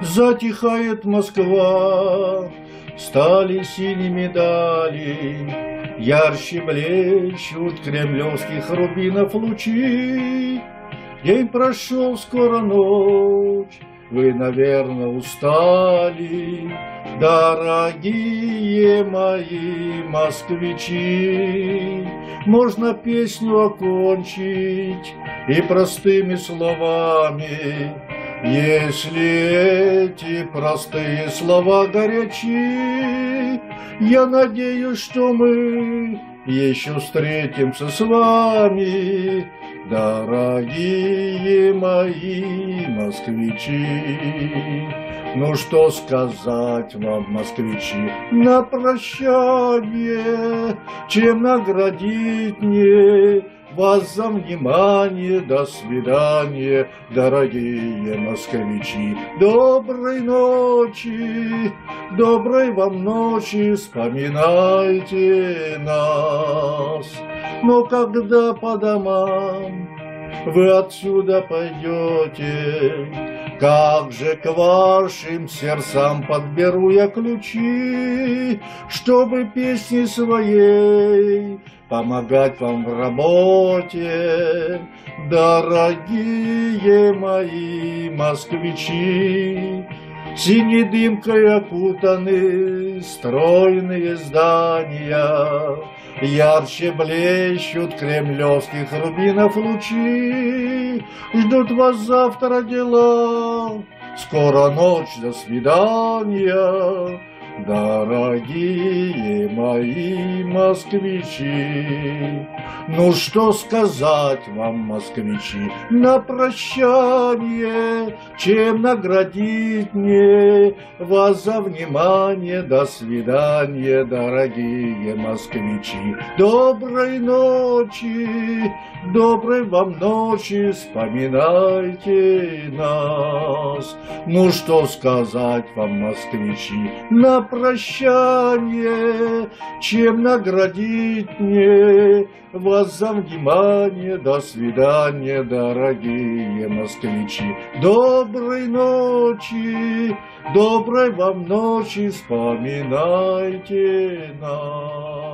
Затихает Москва, стали синими дали, ярче блещут кремлевских рубинов лучи. День прошел, скоро ночь, вы, наверное, устали, дорогие мои москвичи. Можно песню окончить и простыми словами, если эти простые слова горячи. Я надеюсь, что мы еще встретимся с вами, дорогие мои москвичи. Ну что сказать вам, москвичи, на прощание, чем наградить мне вас за внимание. До свидания, дорогие москвичи. Доброй ночи, доброй вам ночи, вспоминайте нас. Но когда по домам вы отсюда пойдете, как же к вашим сердцам подберу я ключи, чтобы песней своей помогать вам в работе, дорогие мои москвичи. Синей дымкой окутаны стройные здания, ярче блещут кремлевских рубинов лучи. Ждут вас завтра дела, скоро ночь, до свидания, дорогие мои москвичи. Ну что сказать вам, москвичи, на прощание, чем наградить мне вас за внимание. До свидания, дорогие москвичи. Доброй ночи, доброй вам ночи, вспоминайте нас. Ну что сказать вам, москвичи, на прощание, чем наградить мне вас за внимание. До свидания, дорогие москвичи. Доброй ночи, доброй вам ночи, вспоминайте нас.